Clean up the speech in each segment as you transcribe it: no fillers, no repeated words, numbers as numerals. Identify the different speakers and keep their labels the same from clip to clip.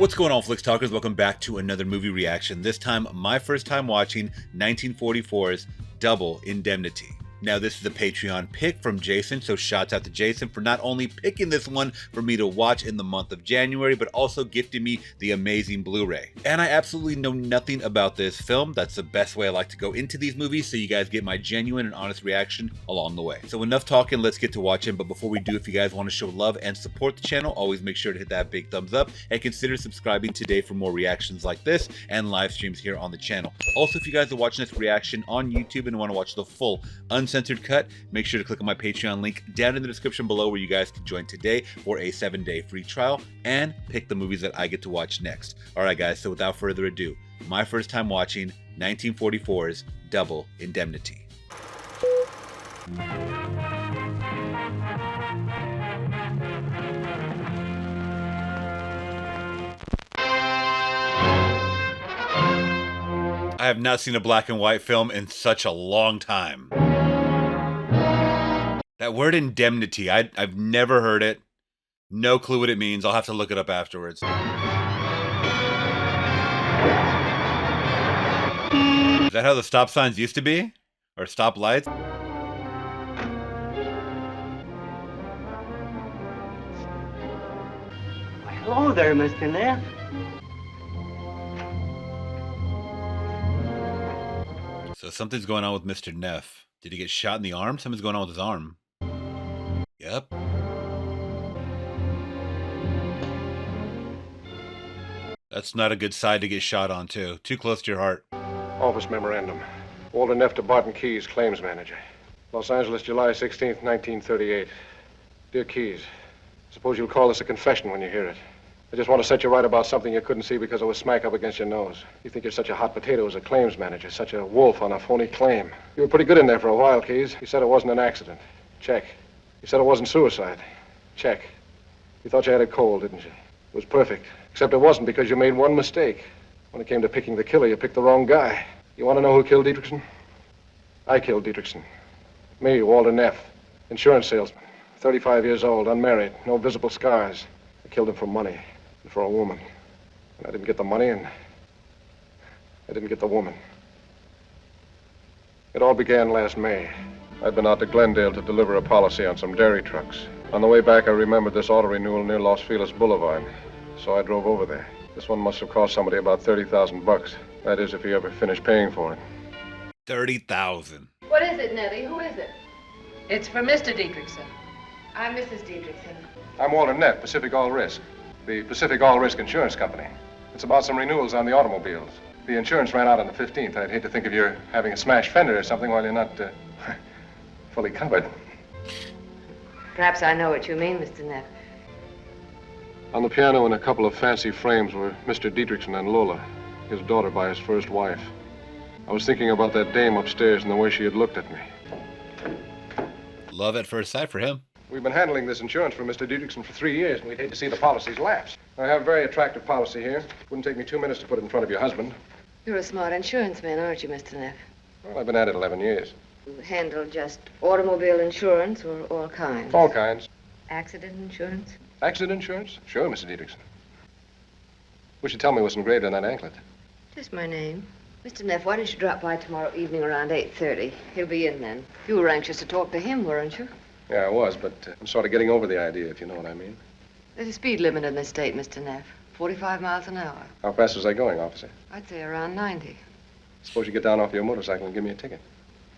Speaker 1: What's going on, Flix Talkers? Welcome back to another movie reaction. This time, my first time watching 1944's Double Indemnity. Now, this is a Patreon pick from Jason, so shouts out to Jason for not only picking this one for me to watch in the month of January, but also gifting me the amazing Blu-ray. And I absolutely know nothing about this film. That's the best way I like to go into these movies, so you guys get my genuine and honest reaction along the way. So enough talking, let's get to watching. But before we do, if you guys want to show love and support the channel, always make sure to hit that big thumbs up and consider subscribing today for more reactions like this and live streams here on the channel. Also, if you guys are watching this reaction on YouTube and want to watch the full uncensored cut, make sure to click on my Patreon link down in the description below where you guys can join today for a 7-day free trial and pick the movies that I get to watch next. Alright guys, so without further ado, my first time watching 1944's Double Indemnity. I have not seen a black and white film in such a long time. That word indemnity, I've never heard it. No clue what it means. I'll have to look it up afterwards. Is that how the stop signs used to be? Or stop lights?
Speaker 2: Why, hello there, Mr. Neff.
Speaker 1: So something's going on with Mr. Neff. Did he get shot in the arm? Something's going on with his arm. Yep. That's not a good side to get shot on, too. Too close to your heart.
Speaker 3: Office memorandum. Walter Neff to Barton Keyes, claims manager. Los Angeles, July 16th, 1938. Dear Keyes, suppose you'll call this a confession when you hear it. I just want to set you right about something you couldn't see because it was smack up against your nose. You think you're such a hot potato as a claims manager, such a wolf on a phony claim. You were pretty good in there for a while, Keyes. You said it wasn't an accident. Check. You said it wasn't suicide. Check. You thought you had a cold, didn't you? It was perfect. Except it wasn't because you made one mistake. When it came to picking the killer, you picked the wrong guy. You want to know who killed Dietrichson? I killed Dietrichson. Me, Walter Neff. Insurance salesman. 35 years old, unmarried, no visible scars. I killed him for money and for a woman. And I didn't get the money and I didn't get the woman. It all began last May. I'd been out to Glendale to deliver a policy on some dairy trucks. On the way back, I remembered this auto renewal near Los Feliz Boulevard, so I drove over there. This one must have cost somebody about 30,000 bucks. That is, if he ever finished paying for it.
Speaker 1: 30,000.
Speaker 4: What is it, Nellie? Who is it?
Speaker 5: It's for Mr. Dietrichson.
Speaker 4: I'm Mrs. Dietrichson.
Speaker 3: I'm Walter Neff, Pacific All Risk. The Pacific All Risk Insurance Company. It's about some renewals on the automobiles. The insurance ran out on the 15th. I'd hate to think of you having a smashed fender or something while you're not, fully covered.
Speaker 4: Perhaps I know what you mean, Mr. Neff.
Speaker 3: On the piano in a couple of fancy frames were Mr. Dietrichson and Lola, his daughter by his first wife. I was thinking about that dame upstairs and the way she had looked at me.
Speaker 1: Love at first sight for him.
Speaker 3: We've been handling this insurance for Mr. Dietrichson for 3 years, and we'd hate to see the policies lapse. I have a very attractive policy here. Wouldn't take me 2 minutes to put it in front of your husband.
Speaker 4: You're a smart insurance man, aren't you, Mr. Neff?
Speaker 3: Well, I've been at it 11 years.
Speaker 4: You handle just automobile insurance or all kinds?
Speaker 3: All kinds.
Speaker 4: Accident insurance?
Speaker 3: Accident insurance? Sure, Mr. Dietrichson. Wish you'd tell me what's engraved on that anklet.
Speaker 4: Just my name. Mr. Neff, why don't you drop by tomorrow evening around 8:30? He'll be in then. You were anxious to talk to him, weren't you?
Speaker 3: Yeah, I was, but I'm sort of getting over the idea, if you know what I mean.
Speaker 4: There's a speed limit in this state, Mr. Neff. 45 miles an hour.
Speaker 3: How fast was I going, officer?
Speaker 4: I'd say around 90.
Speaker 3: Suppose you get down off your motorcycle and give me a ticket.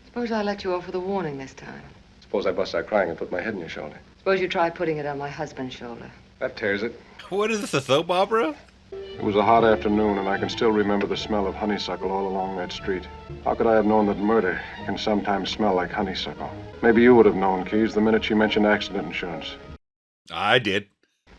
Speaker 4: Suppose I let you off with a warning this time.
Speaker 3: Suppose I bust out crying and put my head on your shoulder.
Speaker 4: Suppose you try putting it on my husband's shoulder.
Speaker 3: That tears it.
Speaker 1: What is this, a soap opera?
Speaker 3: It was a hot afternoon, and I can still remember the smell of honeysuckle all along that street. How could I have known that murder can sometimes smell like honeysuckle? Maybe you would have known, Keyes, the minute she mentioned accident insurance.
Speaker 1: I did.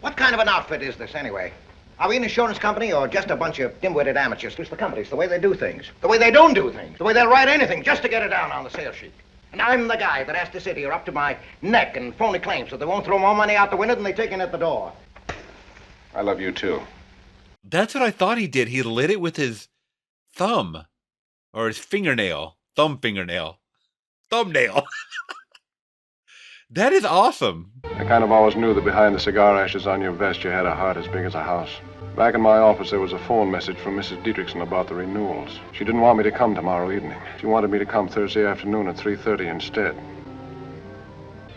Speaker 6: What kind of an outfit is this, anyway? Are we an insurance company or just a bunch of dim-witted amateurs? It's the companies, the way they do things, the way they don't do things, the way they'll write anything just to get it down on the sales sheet. And I'm the guy that has to sit here up to my neck and phony claims so they won't throw more money out the window than they take in at the door.
Speaker 3: I love you, too.
Speaker 1: That's what I thought he did. He lit it with his thumb. Or his fingernail. Thumbnail. That is awesome.
Speaker 3: I kind of always knew that behind the cigar ashes on your vest, you had a heart as big as a house. Back in my office, there was a phone message from Mrs. Dietrichson about the renewals. She didn't want me to come tomorrow evening. She wanted me to come Thursday afternoon at 3:30 instead.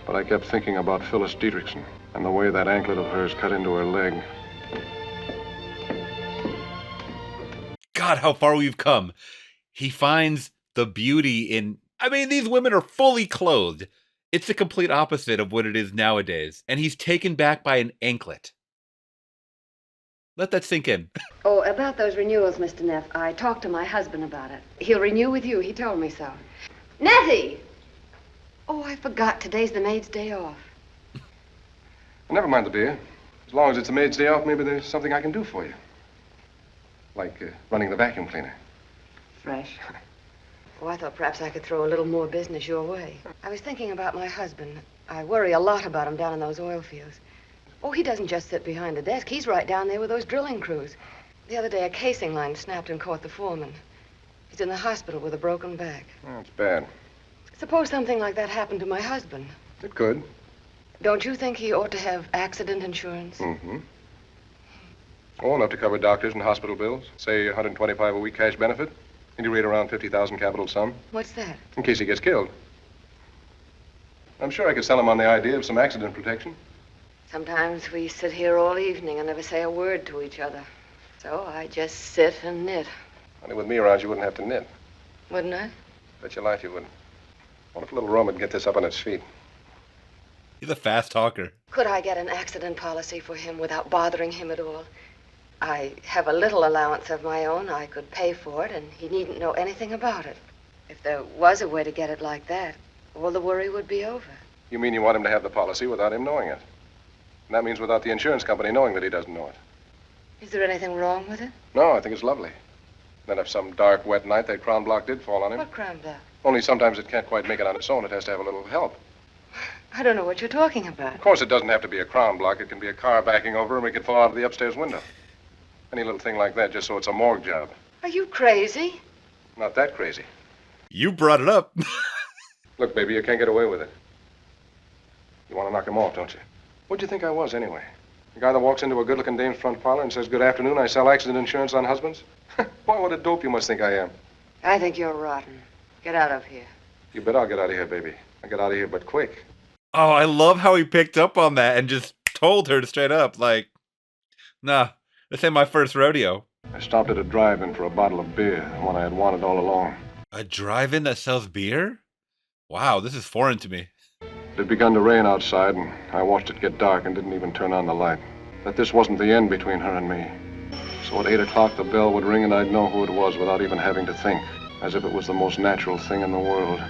Speaker 3: But I kept thinking about Phyllis Dietrichson and the way that anklet of hers cut into her leg.
Speaker 1: God, how far we've come. He finds the beauty in... I mean, these women are fully clothed. It's the complete opposite of what it is nowadays. And he's taken back by an anklet. Let that sink in.
Speaker 4: Oh, about those renewals, Mr. Neff, I talked to my husband about it. He'll renew with you. He told me so. Nettie! Oh, I forgot. Today's the maid's day off.
Speaker 3: Never mind the beer. As long as it's a maid's day off, maybe there's something I can do for you. Like running the vacuum cleaner.
Speaker 4: Fresh. Oh, I thought perhaps I could throw a little more business your way. I was thinking about my husband. I worry a lot about him down in those oil fields. Oh, he doesn't just sit behind a desk. He's right down there with those drilling crews. The other day, a casing line snapped and caught the foreman. He's in the hospital with a broken back.
Speaker 3: That's bad.
Speaker 4: Suppose something like that happened to my husband.
Speaker 3: It could.
Speaker 4: Don't you think he ought to have accident insurance?
Speaker 3: Mm-hmm. Oh, enough to cover doctors and hospital bills. Say $125 a week cash benefit. And you rate around $50,000 capital sum.
Speaker 4: What's that?
Speaker 3: In case he gets killed. I'm sure I could sell him on the idea of some accident protection.
Speaker 4: Sometimes we sit here all evening and never say a word to each other. So I just sit and knit.
Speaker 3: Only with me around, you wouldn't have to knit.
Speaker 4: Wouldn't I?
Speaker 3: Bet your life you wouldn't. What if a little rum would get this up on its feet?
Speaker 1: He's a fast talker.
Speaker 4: Could I get an accident policy for him without bothering him at all? I have a little allowance of my own. I could pay for it, and he needn't know anything about it. If there was a way to get it like that, all the worry would be over.
Speaker 3: You mean you want him to have the policy without him knowing it? And that means without the insurance company knowing that he doesn't know it.
Speaker 4: Is there anything wrong with it?
Speaker 3: No, I think it's lovely. Then if some dark, wet night that crown block did fall on him...
Speaker 4: What crown block?
Speaker 3: Only sometimes it can't quite make it on its own. It has to have a little help.
Speaker 4: I don't know what you're talking about.
Speaker 3: Of course, it doesn't have to be a crown block. It can be a car backing over and we can fall out of the upstairs window. Any little thing like that, just so it's a morgue job.
Speaker 4: Are you crazy?
Speaker 3: Not that crazy.
Speaker 1: You brought it up.
Speaker 3: Look, baby, you can't get away with it. You want to knock him off, don't you? What'd you think I was, anyway? The guy that walks into a good-looking dame's front parlor and says, "Good afternoon, I sell accident insurance on husbands"? Boy, what a dope you must think I am.
Speaker 4: I think you're rotten. Get out of here.
Speaker 3: You bet I'll get out of here, baby. I'll get out of here, but quick.
Speaker 1: Oh, I love how he picked up on that and just told her straight up, like, nah, this ain't my first rodeo.
Speaker 3: I stopped at a drive-in for a bottle of beer, the one I had wanted all along.
Speaker 1: A drive-in that sells beer? Wow, this is foreign to me.
Speaker 3: It had begun to rain outside, and I watched it get dark and didn't even turn on the light. That this wasn't the end between her and me. So at 8 o'clock, the bell would ring and I'd know who it was without even having to think, as if it was the most natural thing in the world.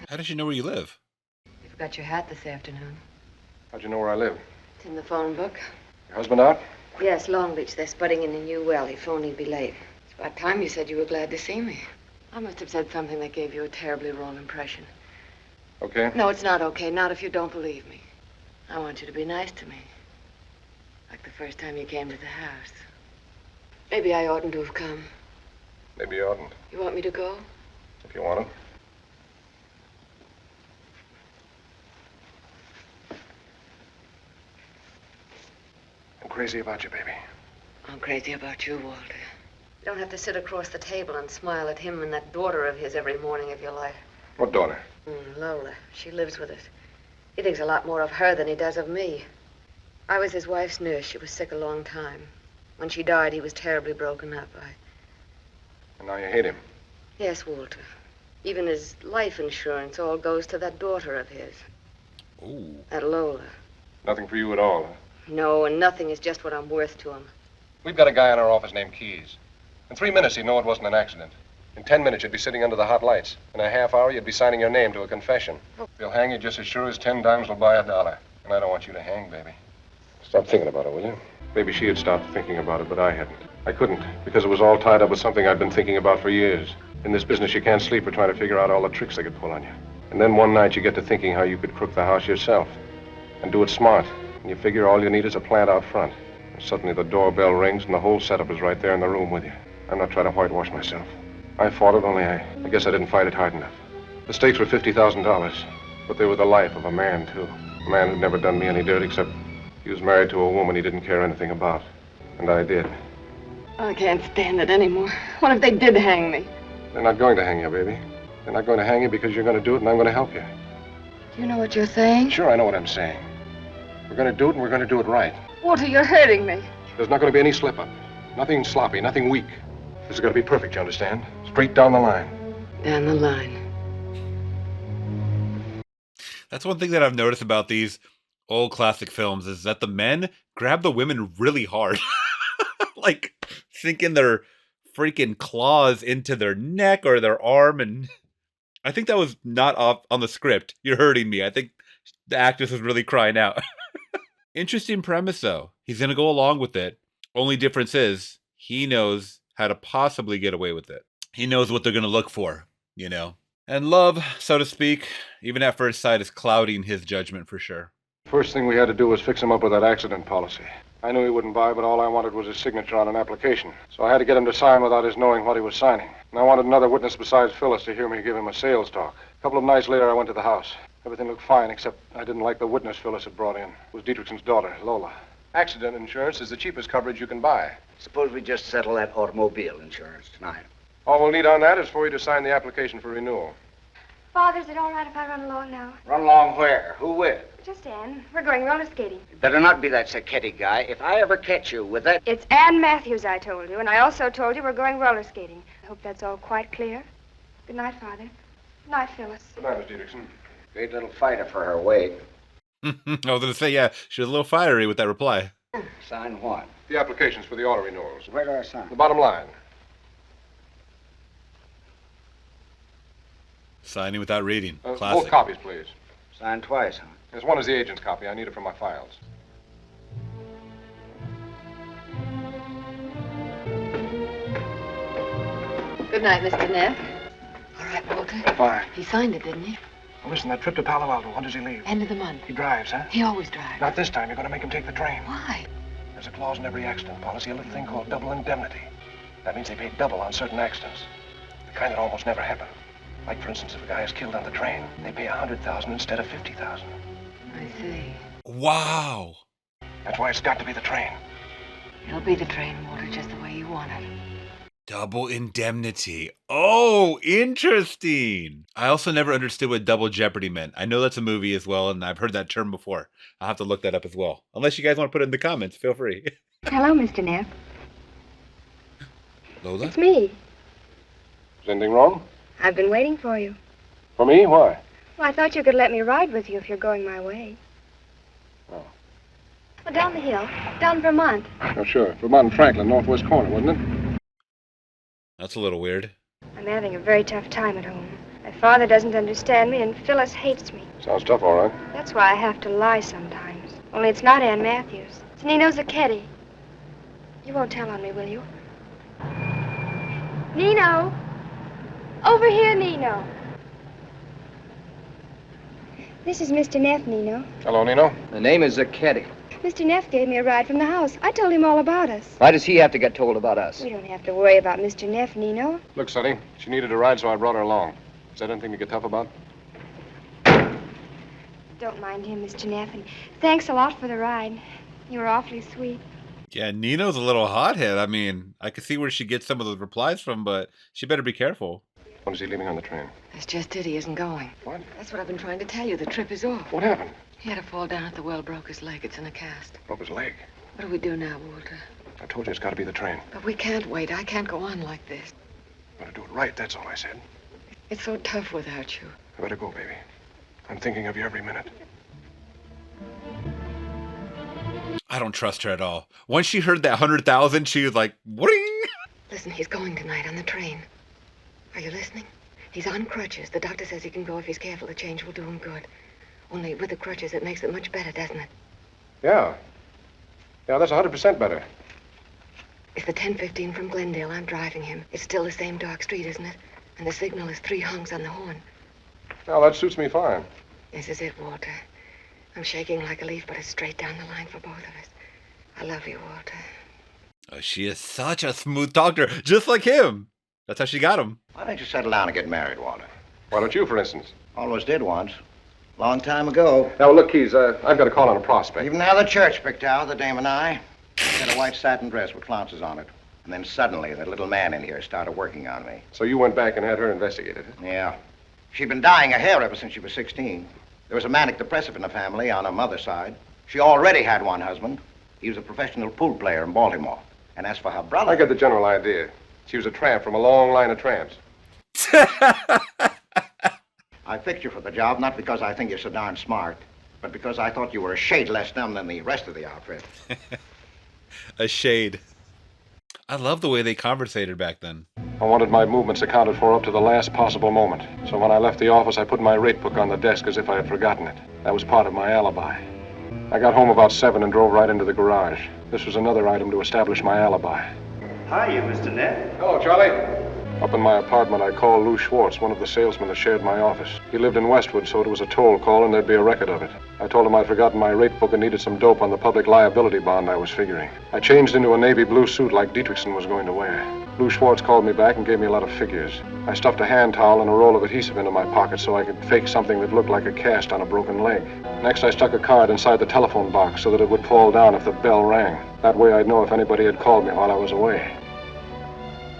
Speaker 1: How did you know where you live?
Speaker 4: You forgot your hat this afternoon.
Speaker 3: How'd you know where I live?
Speaker 4: It's in the phone book.
Speaker 3: Your husband out?
Speaker 4: Yes, Long Beach. They're spudding in a new well. He phoned he'd be late. It's about time you said you were glad to see me. I must have said something that gave you a terribly wrong impression.
Speaker 3: Okay.
Speaker 4: No, it's not okay. Not if you don't believe me. I want you to be nice to me. Like the first time you came to the house. Maybe I oughtn't to have come.
Speaker 3: Maybe you oughtn't,
Speaker 4: You want me to go?
Speaker 3: if you want to. I'm crazy about you, baby.
Speaker 4: I'm crazy about you, Walter. You don't have to sit across the table and smile at him and that daughter of his every morning of your life.
Speaker 3: What daughter?
Speaker 4: Lola. She lives with us. He thinks a lot more of her than he does of me. I was his wife's nurse. She was sick a long time. When she died, he was terribly broken up.
Speaker 3: And now you hate him.
Speaker 4: Yes, Walter. Even his life insurance all goes to that daughter of his.
Speaker 1: Ooh.
Speaker 4: That Lola.
Speaker 3: Nothing for you at all, huh?
Speaker 4: No, and nothing is just what I'm worth to him.
Speaker 3: We've got a guy in our office named Keys. In 3 minutes, he'd know it wasn't an accident. In 10 minutes, you'd be sitting under the hot lights. In a half hour, you'd be signing your name to a confession. They'll hang you just as sure as 10 dimes will buy $1. And I don't want you to hang, baby. Stop thinking about it, will you? Maybe she had stopped thinking about it, but I hadn't. I couldn't, because it was all tied up with something I'd been thinking about for years. In this business, you can't sleep or trying to figure out all the tricks they could pull on you. And then one night, you get to thinking how you could crook the house yourself. And do it smart. And you figure all you need is a plant out front. And suddenly the doorbell rings and the whole setup is right there in the room with you. I'm not trying to whitewash myself. I fought it, only I guess I didn't fight it hard enough. The stakes were $50,000, but they were the life of a man, too. A man who'd never done me any dirt except He was married to a woman he didn't care anything about. And I did.
Speaker 4: I can't stand it anymore. What if they did hang me?
Speaker 3: They're not going to hang you, baby. They're not going to hang you because you're going to do it and I'm going to help you.
Speaker 4: Do you know what you're saying?
Speaker 3: Sure, I know what I'm saying. We're going to do it and we're going to do it right.
Speaker 4: Walter, you're hurting me.
Speaker 3: There's not going to be any slip-up. Nothing sloppy, nothing weak. This is going to be perfect, you understand? Straight down the line.
Speaker 4: Down the line.
Speaker 1: That's one thing that I've noticed about these old classic films is that the men grab the women really hard. Like sinking their freaking claws into their neck or their arm. And I think that was not off on the script. You're hurting me. I think the actress was really crying out. Interesting premise, though. He's going to go along with it. Only difference is he knows how to possibly get away with it. He knows what they're going to look for, you know. And love, so to speak, even at first sight, is clouding his judgment for sure.
Speaker 3: First thing we had to do was fix him up with that accident policy. I knew he wouldn't buy, but all I wanted was his signature on an application. So I had to get him to sign without his knowing what he was signing. And I wanted another witness besides Phyllis to hear me give him a sales talk. A couple of nights later, I went to the house. Everything looked fine, except I didn't like the witness Phyllis had brought in. It was Dietrichson's daughter, Lola. Accident insurance is the cheapest coverage you can buy.
Speaker 6: Suppose we just settle that automobile insurance tonight.
Speaker 3: All we'll need on that is for you to sign the application for renewal.
Speaker 7: Father, is it all right if I run along now?
Speaker 6: Run along where? Who with?
Speaker 7: Just Ann. We're going roller skating.
Speaker 6: It better not be that Sacchetti guy. If I ever catch you with that...
Speaker 7: It's Ann Matthews, I told you, and I also told you we're going roller skating. I hope that's all quite clear. Good night, Father. Good night, Phyllis.
Speaker 3: Good night, Miss Dietrichson.
Speaker 6: Great little fighter for her weight.
Speaker 1: I was going to say, yeah, she was a little fiery with that reply.
Speaker 6: Sign what?
Speaker 3: The applications for the auto renewals.
Speaker 6: Where do I sign?
Speaker 3: The bottom line.
Speaker 1: Signing without reading.
Speaker 3: Both
Speaker 1: Classic.
Speaker 3: copies, please.
Speaker 6: Sign twice, huh?
Speaker 3: There's one is the agent's copy. I need it for my files.
Speaker 4: Good night, Mr. Neff. All right, Walter.
Speaker 3: Fine.
Speaker 4: He signed it, didn't he?
Speaker 3: Well, listen, that trip to Palo Alto, when does he leave?
Speaker 4: End of the month.
Speaker 3: He drives, huh?
Speaker 4: He always drives.
Speaker 3: Not this time. You're going to make him take the train.
Speaker 4: Why?
Speaker 3: There's a clause in every accident policy, a little thing called double indemnity. That means they pay double on certain accidents. The kind that almost never happen. Like, for instance, if a guy is killed on the train, they pay $100,000 instead of $50,000.
Speaker 4: I see.
Speaker 1: Wow.
Speaker 3: That's why it's got to be the train.
Speaker 4: It'll be the train, Walter, just the way you want it.
Speaker 1: Double indemnity. Oh, interesting. I also never understood what double jeopardy meant. I know that's a movie as well, and I've heard that term before. I'll have to look that up as well. Unless you guys want to put it in the comments, feel free.
Speaker 7: Hello, Mr. Neff.
Speaker 1: Lola?
Speaker 7: It's me.
Speaker 3: Is anything wrong?
Speaker 7: I've been waiting for you.
Speaker 3: For me? Why?
Speaker 7: Well, I thought you could let me ride with you if you're going my way.
Speaker 3: Oh.
Speaker 7: Well, down the hill. Down Vermont.
Speaker 3: Oh, sure. Vermont and Franklin, northwest corner, wasn't it?
Speaker 1: That's a little weird.
Speaker 7: I'm having a very tough time at home. My father doesn't understand me, and Phyllis hates me.
Speaker 3: Sounds tough, all right.
Speaker 7: That's why I have to lie sometimes. Only it's not Ann Matthews. It's Nino Zacchetti. You won't tell on me, will you? Nino! Over here, Nino. This is Mr. Neff, Nino.
Speaker 3: Hello, Nino.
Speaker 8: The name is Zacchetti.
Speaker 7: Mr. Neff gave me a ride from the house. I told him all about us.
Speaker 8: Why does he have to get told about us?
Speaker 7: We don't have to worry about Mr. Neff, Nino.
Speaker 3: Look, Sonny, she needed a ride, so I brought her along. Is that anything to get tough about?
Speaker 7: Don't mind him, Mr. Neff, and thanks a lot for the ride. You were awfully sweet.
Speaker 1: Yeah, Nino's a little hothead. I mean, I can see where she gets some of those replies from, but she better be careful.
Speaker 3: When is he leaving on the train?
Speaker 4: That's just it. He isn't going.
Speaker 3: What?
Speaker 4: That's what I've been trying to tell you. The trip is off.
Speaker 3: What happened?
Speaker 4: He had a fall down at the well, broke his leg. It's in a cast.
Speaker 3: Broke his leg.
Speaker 4: What do we do now, Walter?
Speaker 3: I told you it's got to be the train.
Speaker 4: But we can't wait. I can't go on like this.
Speaker 3: Gotta do it right, that's all I said.
Speaker 4: It's so tough without you.
Speaker 3: I better go, baby. I'm thinking of you every minute.
Speaker 1: I don't trust her at all. Once she heard that 100,000, she was like, "What?"
Speaker 4: Listen, he's going tonight on the train. Are you listening? He's on crutches. The doctor says he can go if he's careful. The change will do him good. Only with the crutches, it makes it much better, doesn't it?
Speaker 3: Yeah. Yeah, that's 100% better.
Speaker 4: It's the 10:15 from Glendale. I'm driving him. It's still the same dark street, isn't it? And the signal is 3 honks on the horn.
Speaker 3: Now, that suits me fine.
Speaker 4: This is it, Walter. I'm shaking like a leaf, but it's straight down the line for both of us. I love you, Walter.
Speaker 1: Oh, she is such a smooth talker, just like him. That's how she got him.
Speaker 6: Why don't you settle down and get married, Walter?
Speaker 3: Why don't you, for instance?
Speaker 6: Always did once. Long time ago.
Speaker 3: Now, look, Keys, I've got a call on a prospect.
Speaker 6: Even now the church picked out, the dame and I. She had a white satin dress with flounces on it. And then suddenly, that little man in here started working on me.
Speaker 3: So you went back and had her investigated?
Speaker 6: Yeah. She'd been dyeing her hair ever since she was 16. There was a manic depressive in the family on her mother's side. She already had one husband. He was a professional pool player in Baltimore. And as for her brother...
Speaker 3: I get the general idea. She was a tramp from a long line of tramps.
Speaker 6: I picked you for the job not because I think you're so darn smart, but because I thought you were a shade less dumb than the rest of the outfit.
Speaker 1: A shade. I love the way they conversated back then.
Speaker 3: I wanted my movements accounted for up to the last possible moment. So when I left the office, I put my rate book on the desk as if I had forgotten it. That was part of my alibi. I got home about 7 and drove right into the garage. This was another item to establish my alibi.
Speaker 2: Hiya, Mr. Ned.
Speaker 3: Hello, Charlie. Up in my apartment, I called Lou Schwartz, one of the salesmen that shared my office. He lived in Westwood, so it was a toll call and there'd be a record of it. I told him I'd forgotten my rate book and needed some dope on the public liability bond I was figuring. I changed into a navy blue suit like Dietrichson was going to wear. Lou Schwartz called me back and gave me a lot of figures. I stuffed a hand towel and a roll of adhesive into my pocket so I could fake something that looked like a cast on a broken leg. Next, I stuck a card inside the telephone box so that it would fall down if the bell rang. That way I'd know if anybody had called me while I was away.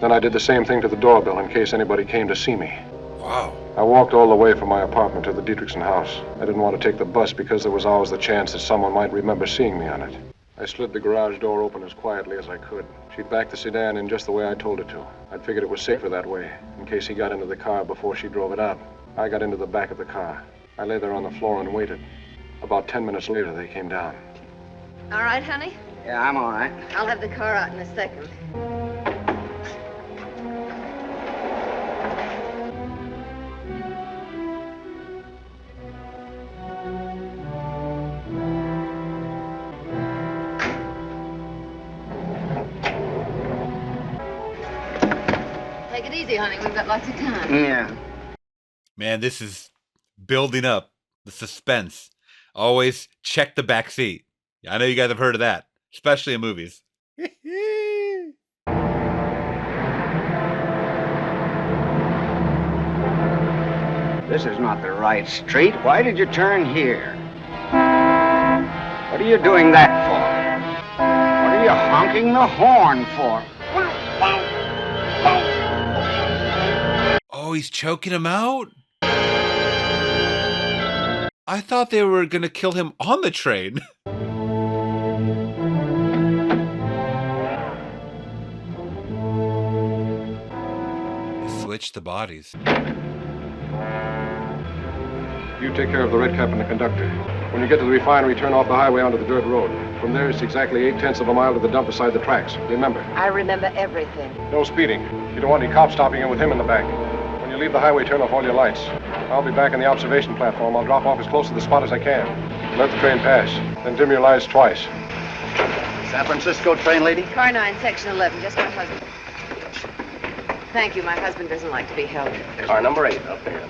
Speaker 3: Then I did the same thing to the doorbell in case anybody came to see me.
Speaker 1: Wow.
Speaker 3: I walked all the way from my apartment to the Dietrichson house. I didn't want to take the bus because there was always the chance that someone might remember seeing me on it. I slid the garage door open as quietly as I could. She'd backed the sedan in just the way I told her to. I'd figured it was safer that way, in case he got into the car before she drove it out. I got into the back of the car. I lay there on the floor and waited. About 10 minutes later, they came down.
Speaker 4: All right, honey?
Speaker 6: Yeah, I'm all right.
Speaker 4: I'll have the car out in a second. Take it easy, honey. We've got lots of time.
Speaker 6: Yeah.
Speaker 1: Man, this is building up the suspense. Always check the back seat. I know you guys have heard of that, especially in movies.
Speaker 8: This is not the right street. Why did you turn here? What are you doing that for? What are you honking the horn for?
Speaker 1: Oh, he's choking him out? I thought they were going to kill him on the train. Switch the bodies.
Speaker 3: You take care of the red cap and the conductor. When you get to the refinery, turn off the highway onto the dirt road. From there, it's exactly 8/10 of a mile to the dump beside the tracks. Remember,
Speaker 4: I remember everything.
Speaker 3: no speeding. You don't want any cops stopping in with him in the back. When you leave the highway, turn off all your lights. I'll be back on the observation platform. I'll drop off as close to the spot as I can. Let the train pass. Then dim your lights twice.
Speaker 8: San Francisco train lady?
Speaker 4: Car 9, section 11. Just my husband. Thank you. My husband doesn't like to be held.
Speaker 8: Car number 8 up there.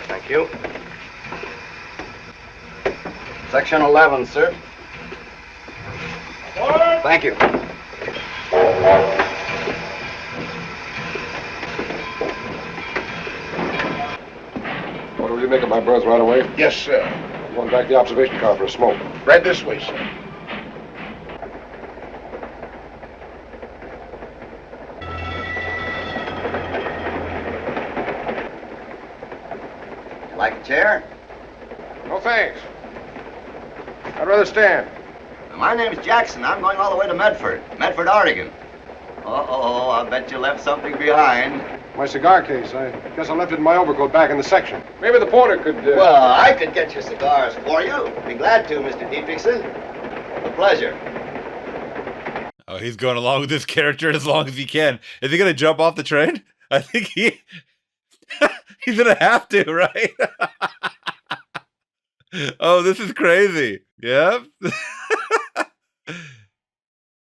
Speaker 8: Thank you. Section 11, sir. Thank you.
Speaker 3: What will you make of my berth right away?
Speaker 9: Yes, sir.
Speaker 3: I'm going back to the observation car for a smoke.
Speaker 9: Right this way, sir.
Speaker 8: Like a chair?
Speaker 3: No thanks. I'd rather stand.
Speaker 10: My name's Jackson. I'm going all the way to Medford, Oregon. Uh-oh, I bet you left something behind.
Speaker 3: My cigar case. I guess I left it in my overcoat back in the section. Maybe the porter could...
Speaker 10: Well, I could get your cigars for you. Be glad to, Mr. Dietrichson. A pleasure.
Speaker 1: Oh, he's going along with this character as long as he can. Is he going to jump off the train? I think he's going to have to, right? Oh, this is crazy. Yep.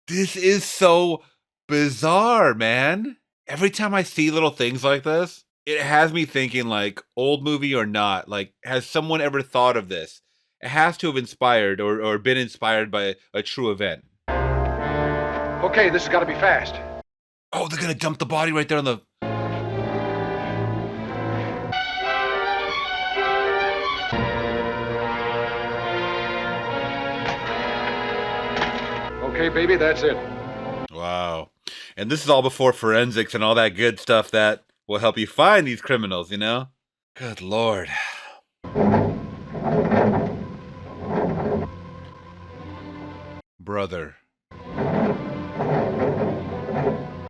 Speaker 1: This is so bizarre, man. Every time I see little things like this, it has me thinking, like, old movie or not, like, has someone ever thought of this? It has to have inspired or been inspired by a true event.
Speaker 3: Okay, this has got to be fast.
Speaker 1: Oh, they're going to dump the body right there on the...
Speaker 3: Okay, baby, that's it.
Speaker 1: Wow. And this is all before forensics and all that good stuff that will help you find these criminals, you know? Good Lord. Brother.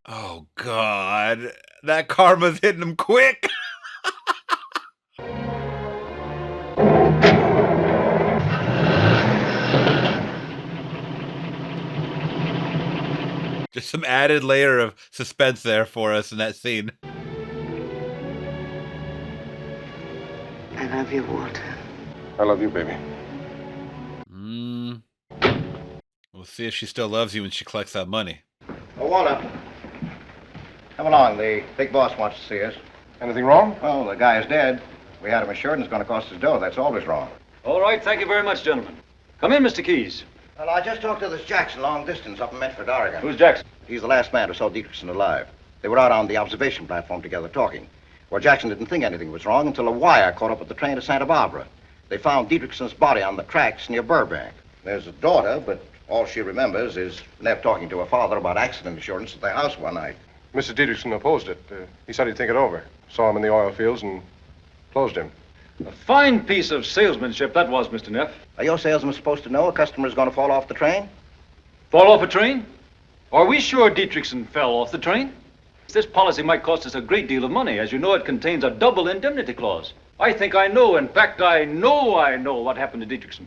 Speaker 1: Oh, God. That karma's hitting him quick. Just some added layer of suspense there for us in that scene.
Speaker 4: I love you, Walter.
Speaker 3: I love you, baby.
Speaker 1: We'll see if she still loves you when she collects that money.
Speaker 6: Oh, Walter. Come along. The big boss wants to see us.
Speaker 3: Anything wrong?
Speaker 6: Well, the guy is dead. We had him assured and it's going to cost us dough. That's always wrong.
Speaker 9: All right, thank you very much, gentlemen. Come in, Mr. Keys.
Speaker 6: Well, I just talked to this Jackson long distance up in Medford, Oregon.
Speaker 9: Who's Jackson?
Speaker 6: He's the last man who saw Dietrichson alive. They were out on the observation platform together talking. Well, Jackson didn't think anything was wrong until a wire caught up with the train to Santa Barbara. They found Dietrichson's body on the tracks near Burbank. There's a daughter, but all she remembers is Neff talking to her father about accident insurance at the house one night.
Speaker 3: Mr. Dietrichson opposed it. He said he'd think it over. Saw him in the oil fields and closed him.
Speaker 9: A fine piece of salesmanship that was, Mr. Neff.
Speaker 6: Are your salesmen supposed to know a customer's going to fall off the train?
Speaker 9: Fall off a train? Are we sure Dietrichson fell off the train? This policy might cost us a great deal of money. As you know, it contains a double indemnity clause. I think I know. In fact, I know what happened to Dietrichson.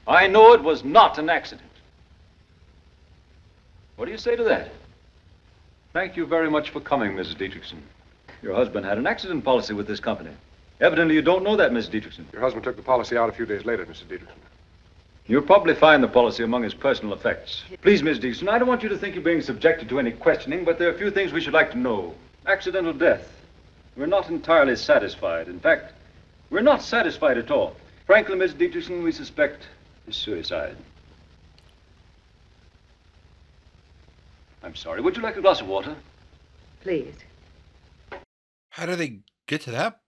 Speaker 9: I know it was not an accident. What do you say to that? Thank you very much for coming, Mrs. Dietrichson. Your husband had an accident policy with this company. Evidently, you don't know that, Mrs. Dietrichson.
Speaker 3: Your husband took the policy out a few days later, Mr. Dietrichson.
Speaker 9: You'll probably find the policy among his personal effects. Please, Miss Dixon, I don't want you to think you're being subjected to any questioning, but there are a few things we should like to know. Accidental death. We're not entirely satisfied. In fact, we're not satisfied at all. Frankly, Miss Dietrichson, we suspect is suicide. I'm sorry. Would you like a glass of water?
Speaker 4: Please.
Speaker 1: How do they get to that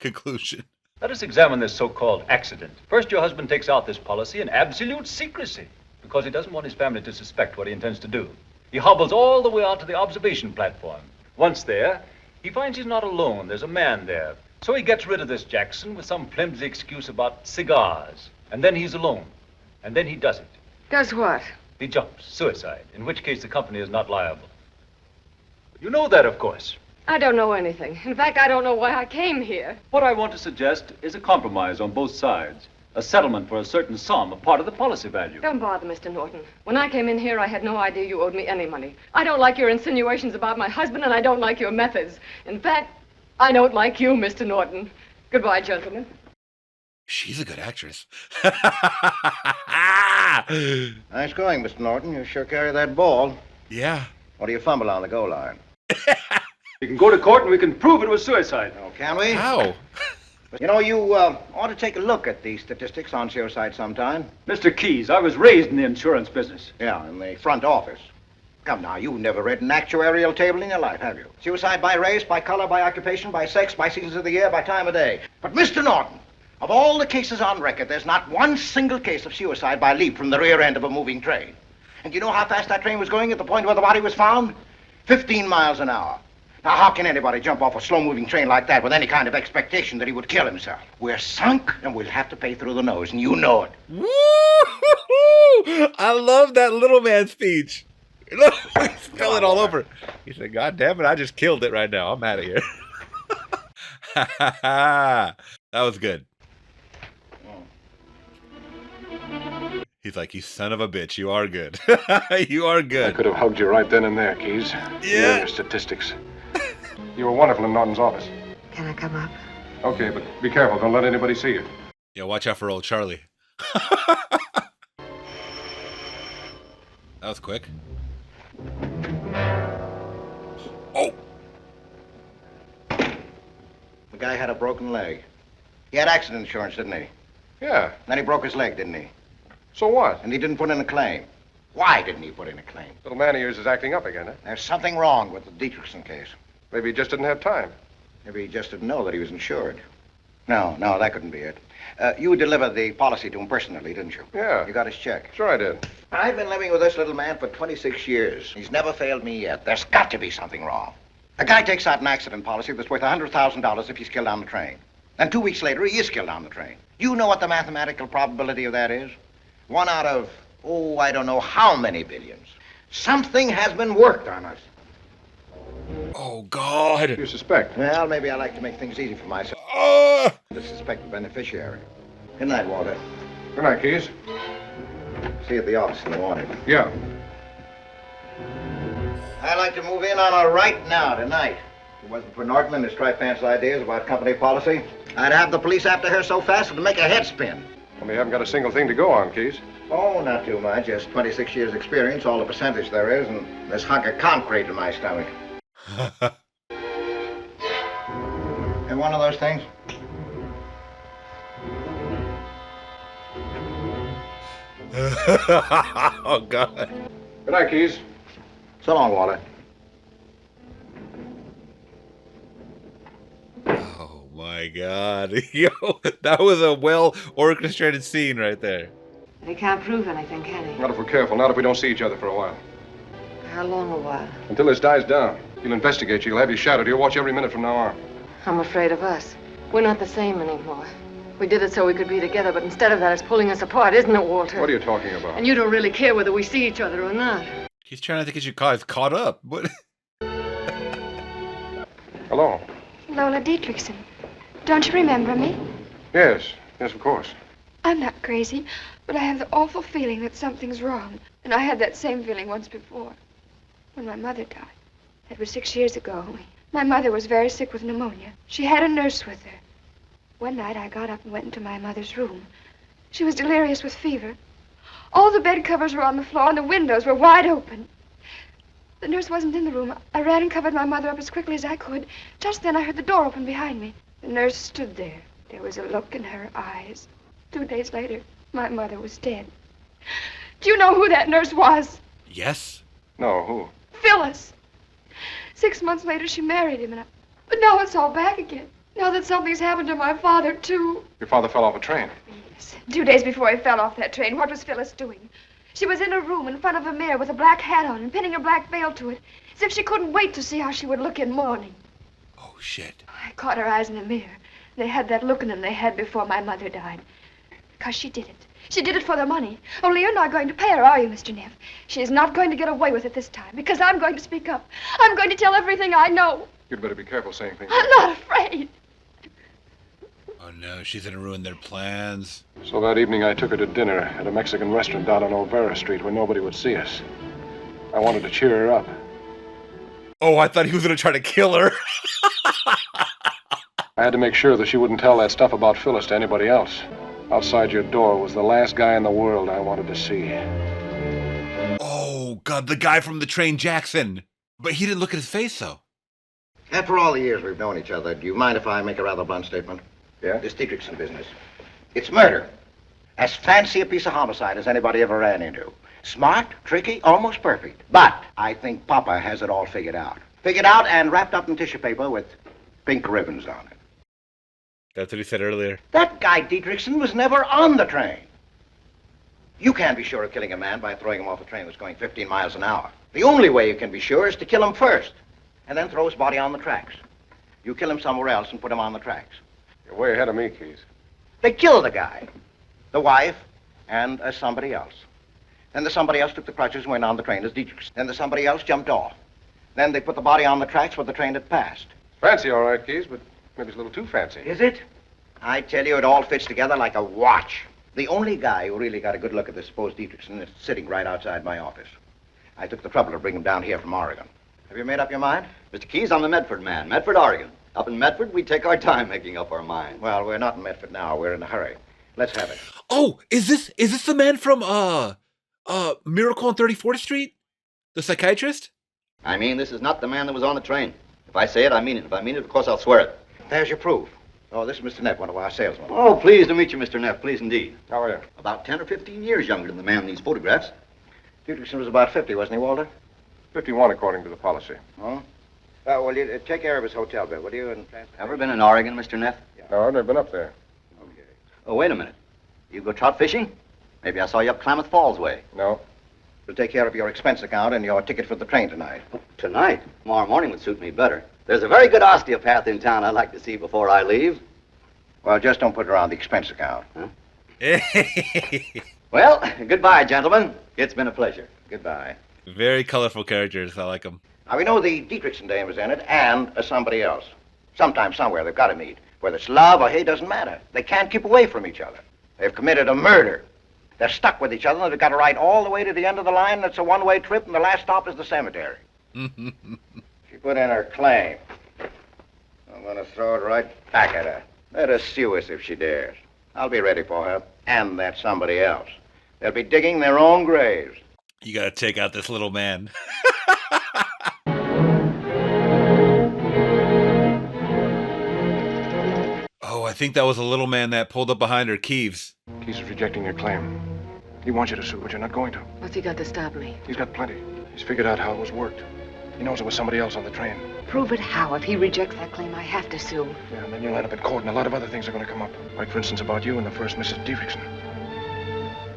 Speaker 1: conclusion?
Speaker 9: Let us examine this so-called accident. First, your husband takes out this policy in absolute secrecy because he doesn't want his family to suspect what he intends to do. He hobbles all the way out to the observation platform. Once there, he finds he's not alone. There's a man there. So he gets rid of this Jackson with some flimsy excuse about cigars. And then he's alone. And then he does it.
Speaker 4: Does what?
Speaker 9: He jumps. Suicide. In which case the company is not liable. You know that, of course.
Speaker 4: I don't know anything. In fact, I don't know why I came here.
Speaker 9: What I want to suggest is a compromise on both sides. A settlement for a certain sum, a part of the policy value.
Speaker 4: Don't bother, Mr. Norton. When I came in here, I had no idea you owed me any money. I don't like your insinuations about my husband, and I don't like your methods. In fact, I don't like you, Mr. Norton. Goodbye, gentlemen.
Speaker 1: She's a good actress.
Speaker 6: Nice going, Mr. Norton. You sure carry that ball.
Speaker 1: Yeah.
Speaker 6: What do you fumble on the goal line?
Speaker 9: You can go to court and we can prove it was suicide.
Speaker 6: Oh, can we?
Speaker 1: How?
Speaker 6: You know, you ought to take a look at the statistics on suicide sometime.
Speaker 9: Mr. Keys, I was raised in the insurance business.
Speaker 6: Yeah, in the front office. Come now, you've never read an actuarial table in your life, have you? Suicide by race, by color, by occupation, by sex, by seasons of the year, by time of day. But Mr. Norton, of all the cases on record, there's not one single case of suicide by leap from the rear end of a moving train. And you know how fast that train was going at the point where the body was found? 15 miles an hour. Now, how can anybody jump off a slow-moving train like that with any kind of expectation that he would kill himself? We're sunk, and we'll have to pay through the nose, and you know it.
Speaker 1: Woo! I love that little man speech. Spill it all over. He said, God damn it, I just killed it right now. I'm out of here. That was good. He's like, you son of a bitch, you are good. You are
Speaker 3: I
Speaker 1: good.
Speaker 3: could have hugged you right then and there, Keys.
Speaker 1: Yeah.
Speaker 3: Your statistics. You were wonderful in Norton's office.
Speaker 4: Can I come up?
Speaker 3: Okay, but be careful. Don't let anybody see you.
Speaker 1: Yeah, watch out for old Charlie. That was quick. Oh!
Speaker 6: The guy had a broken leg. He had accident insurance, didn't he?
Speaker 3: Yeah.
Speaker 6: Then he broke his leg, didn't he?
Speaker 3: So what?
Speaker 6: And he didn't put in a claim. Why didn't he put in a claim?
Speaker 3: Little man of yours is acting up again, huh?
Speaker 6: There's something wrong with the Dietrichson case.
Speaker 3: Maybe he just didn't have time.
Speaker 6: Maybe he just didn't know that he was insured. No, that couldn't be it. You delivered the policy to him personally, didn't you?
Speaker 3: Yeah.
Speaker 6: You got his check.
Speaker 3: Sure I did.
Speaker 6: I've been living with this little man for 26 years. He's never failed me yet. There's got to be something wrong. A guy takes out an accident policy that's worth $100,000 if he's killed on the train. And 2 weeks later, he is killed on the train. You know what the mathematical probability of that is? 1 out of, I don't know how many billions. Something has been worked on us.
Speaker 1: Oh, God.
Speaker 3: You suspect?
Speaker 6: Well, maybe I like to make things easy for myself. The suspected beneficiary. Good night, Walter.
Speaker 3: Good night, Keys.
Speaker 6: See you at the office in the morning.
Speaker 3: Yeah.
Speaker 6: I'd like to move in on her right now, tonight. If it wasn't for Norton and his tri-pants ideas about company policy, I'd have the police after her so fast it'd make a head spin.
Speaker 3: Well, we haven't got a single thing to go on, Keys.
Speaker 6: Oh, not too much. Just 26 years experience, all the percentage there is, and this hunk of concrete in my stomach. And one of those things?
Speaker 1: Oh, God.
Speaker 3: Good night, Keys.
Speaker 6: So long, Walter.
Speaker 1: Oh, my God. Yo, that was a well-orchestrated scene right there.
Speaker 4: He can't prove anything, can he?
Speaker 3: Not if we're careful. Not if we don't see each other for a while.
Speaker 4: How long a while?
Speaker 3: Until this dies down. He'll investigate you. He'll have you shadowed. He'll watch every minute from now on.
Speaker 4: I'm afraid of us. We're not the same anymore. We did it so we could be together, but instead of that, it's pulling us apart, isn't it, Walter?
Speaker 3: What are you talking about?
Speaker 4: And you don't really care whether we see each other or not.
Speaker 1: He's trying to get you caught up. What?
Speaker 3: Hello.
Speaker 7: Lola Dietrichson. Don't you remember me?
Speaker 3: Yes, of course.
Speaker 7: I'm not crazy, but I have the awful feeling that something's wrong. And I had that same feeling once before. When my mother died. That was 6 years ago. My mother was very sick with pneumonia. She had a nurse with her. One night I got up and went into my mother's room. She was delirious with fever. All the bed covers were on the floor and the windows were wide open. The nurse wasn't in the room. I ran and covered my mother up as quickly as I could. Just then I heard the door open behind me. The nurse stood there. There was a look in her eyes. 2 days later, my mother was dead. Do you know who that nurse was?
Speaker 1: Yes.
Speaker 3: No, who?
Speaker 7: Phyllis. 6 months later, she married him, but now it's all back again. Now that something's happened to my father, too.
Speaker 3: Your father fell off a train.
Speaker 7: Yes. 2 days before he fell off that train, what was Phyllis doing? She was in a room in front of a mirror with a black hat on and pinning a black veil to it, as if she couldn't wait to see how she would look in mourning.
Speaker 1: Oh, shit.
Speaker 7: I caught her eyes in the mirror. They had that look in them they had before my mother died. Because she did it. She did it for the money. Only you're not going to pay her, are you, Mr. Neff? She's not going to get away with it this time, because I'm going to speak up. I'm going to tell everything I know.
Speaker 3: You'd better be careful saying things.
Speaker 7: I'm not afraid.
Speaker 1: Oh, no, she's gonna ruin their plans.
Speaker 3: So that evening I took her to dinner at a Mexican restaurant down on Olvera Street where nobody would see us. I wanted to cheer her up.
Speaker 1: Oh, I thought he was gonna try to kill her.
Speaker 3: I had to make sure that she wouldn't tell that stuff about Phyllis to anybody else. Outside your door was the last guy in the world I wanted to see.
Speaker 1: Oh, God, the guy from the train, Jackson. But he didn't look at his face, though.
Speaker 6: After all the years we've known each other, do you mind if I make a rather blunt statement?
Speaker 3: Yeah?
Speaker 6: This Dietrichson business. It's murder. As fancy a piece of homicide as anybody ever ran into. Smart, tricky, almost perfect. But I think Papa has it all figured out. Figured out and wrapped up in tissue paper with pink ribbons on it.
Speaker 1: That's what he said earlier.
Speaker 6: That guy Dietrichson was never on the train. You can't be sure of killing a man by throwing him off a train that's going 15 miles an hour. The only way you can be sure is to kill him first, and then throw his body on the tracks. You kill him somewhere else and put him on the tracks.
Speaker 3: You're way ahead of me, Keys.
Speaker 6: They killed the guy, the wife, and somebody else. Then the somebody else took the crutches and went on the train as Dietrichson. Then the somebody else jumped off. Then they put the body on the tracks where the train had passed.
Speaker 3: Fancy, all right, Keys, but maybe it's a little too fancy.
Speaker 6: Is it? I tell you, it all fits together like a watch. The only guy who really got a good look at this supposed Dietrichson is sitting right outside my office. I took the trouble to bring him down here from Oregon. Have you made up your mind?
Speaker 10: Mr. Keys, I'm the Medford man, Medford, Oregon. Up in Medford, we take our time making up our mind.
Speaker 6: Well, we're not in Medford now. We're in a hurry. Let's have it.
Speaker 1: Oh, is this the man from Miracle on 34th Street? The psychiatrist?
Speaker 10: I mean, this is not the man that was on the train. If I say it, I mean it. If I mean it, of course, I'll swear it.
Speaker 6: There's your proof. Oh, this is Mr. Neff, one of our salesmen.
Speaker 10: Oh, pleased to meet you, Mr. Neff. Pleased indeed.
Speaker 3: How are you?
Speaker 10: About 10 or 15 years younger than the man in these photographs.
Speaker 6: Dietrichson was about 50, wasn't he, Walter?
Speaker 3: 51 according to the policy.
Speaker 6: Oh? Well, you take care of his hotel bill, will you? And
Speaker 10: Ever been in Oregon, Mr. Neff?
Speaker 6: Yeah.
Speaker 3: No, I've never been up there.
Speaker 10: Okay. Oh, wait a minute. You go trout fishing? Maybe I saw you up Klamath Falls way.
Speaker 3: No.
Speaker 6: We'll take care of your expense account and your ticket for the train tonight.
Speaker 10: Tonight? Tomorrow morning would suit me better. There's a very good osteopath in town I'd like to see before I leave.
Speaker 6: Well, just don't put it on the expense account.
Speaker 10: Huh? Well, goodbye, gentlemen. It's been a pleasure.
Speaker 6: Goodbye.
Speaker 1: Very colorful characters. I like them.
Speaker 6: Now, we know the Dietrichson dame is in it and somebody else. Sometime, somewhere, they've got to meet. Whether it's love or hate doesn't matter. They can't keep away from each other. They've committed a murder. They're stuck with each other, and they've got to ride all the way to the end of the line, and it's a one-way trip, and the last stop is the cemetery. She put in her claim. I'm going to throw it right back at her. Let her sue us if she dares. I'll be ready for her, and that somebody else. They'll be digging their own graves.
Speaker 1: You gotta take out this little man. Oh, I think that was a little man that pulled up behind her, Keeves.
Speaker 3: Keys is rejecting your claim. He wants you to sue, but you're not going to.
Speaker 4: What's he got to stop me?
Speaker 3: He's got plenty. He's figured out how it was worked. He knows it was somebody else on the train.
Speaker 4: Prove it how? If he rejects that claim, I have to sue.
Speaker 3: Yeah, and then you'll end up in court, and a lot of other things are going to come up. Like, for instance, about you and the first Mrs. Dietrichson.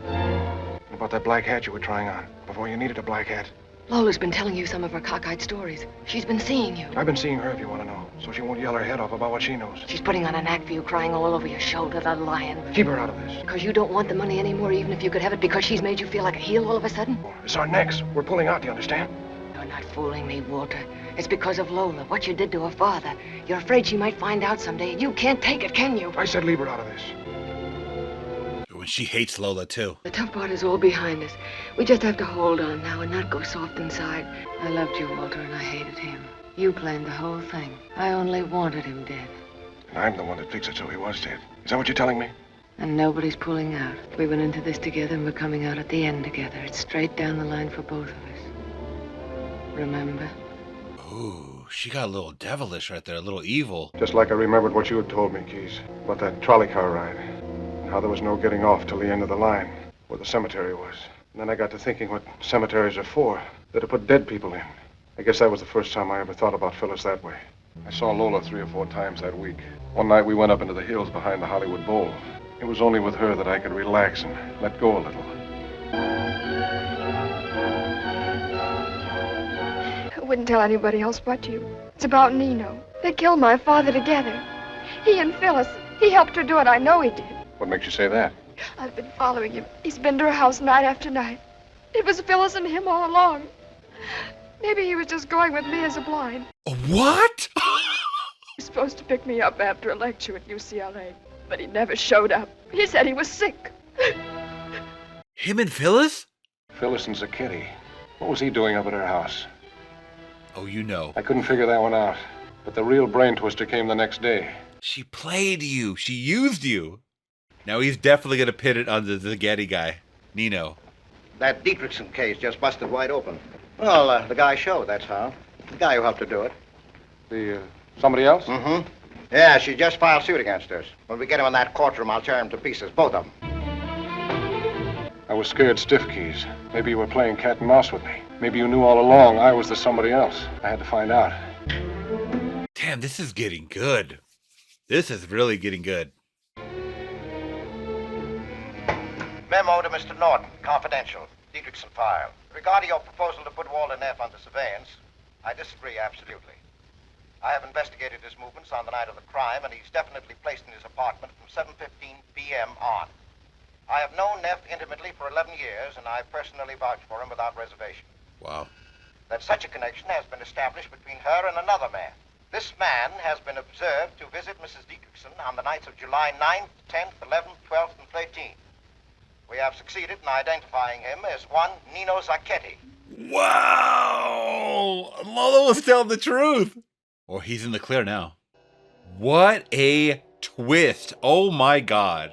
Speaker 3: And about that black hat you were trying on, before you needed a black hat.
Speaker 4: Lola's been telling you some of her cockeyed stories. She's been seeing you.
Speaker 3: I've been seeing her, if you want to know, so she won't yell her head off about what she knows.
Speaker 4: She's putting on an act for you, crying all over your shoulder, the lion.
Speaker 3: Keep her out of this.
Speaker 4: Because you don't want the money anymore, even if you could have it, because she's made you feel like a heel all of a sudden?
Speaker 3: It's our necks. We're pulling out, do you understand?
Speaker 4: You're not fooling me, Walter. It's because of Lola, what you did to her father. You're afraid she might find out someday, and you can't take it, can you?
Speaker 3: I said leave her out of this.
Speaker 1: When she hates Lola, too.
Speaker 4: The tough part is all behind us. We just have to hold on now and not go soft inside. I loved you, Walter, and I hated him. You planned the whole thing. I only wanted him dead.
Speaker 3: And I'm the one that fixed it so he was dead. Is that what you're telling me?
Speaker 4: And nobody's pulling out. We went into this together and we're coming out at the end together. It's straight down the line for both of us. Remember?
Speaker 1: Ooh, she got a little devilish right there, a little evil.
Speaker 3: Just like I remembered what you had told me, Keys, about that trolley car ride. And how there was no getting off till the end of the line, where the cemetery was. And then I got to thinking what cemeteries are for. They're to put dead people in. I guess that was the first time I ever thought about Phyllis that way. I saw Lola 3 or 4 times that week. One night we went up into the hills behind the Hollywood Bowl. It was only with her that I could relax and let go a little.
Speaker 7: I wouldn't tell anybody else but you. It's about Nino. They killed my father together. He and Phyllis. He helped her do it. I know he did.
Speaker 3: What makes you say that?
Speaker 7: I've been following him. He's been to her house night after night. It was Phyllis and him all along. Maybe he was just going with me as a blind.
Speaker 1: What?
Speaker 7: He was supposed to pick me up after a lecture at UCLA, but he never showed up. He said he was sick.
Speaker 1: Him and Phyllis?
Speaker 3: Phyllis and Zacchetti. What was he doing up at her house?
Speaker 1: Oh, you know.
Speaker 3: I couldn't figure that one out. But the real brain twister came the next day.
Speaker 1: She played you. She used you. Now he's definitely going to pin it on the Zacchetti guy, Nino.
Speaker 6: That Dietrichson case just busted wide open. Well, the guy showed, that's how. The guy who helped her do it.
Speaker 3: Somebody else?
Speaker 6: Mm-hmm. Yeah, she just filed suit against us. When we get him in that courtroom, I'll tear him to pieces, both of them.
Speaker 3: I was scared stiff, Keys. Maybe you were playing cat and mouse with me. Maybe you knew all along I was the somebody else. I had to find out.
Speaker 1: Damn, this is getting good. This is really getting good.
Speaker 6: Memo to Mr. Norton, confidential, Dietrichson file. Regarding your proposal to put Walter Neff under surveillance, I disagree absolutely. I have investigated his movements on the night of the crime, and he's definitely placed in his apartment from 7:15 p.m. on. I have known Neff intimately for 11 years, and I personally vouch for him without reservation.
Speaker 1: Wow.
Speaker 6: That such a connection has been established between her and another man. This man has been observed to visit Mrs. Dietrichson on the nights of July 9th, 10th, 11th, 12th, and 13th. We have succeeded in identifying him as one Nino Zacchetti.
Speaker 1: Wow! Lola was telling the truth. Or he's in the clear now. What a twist. Oh my God.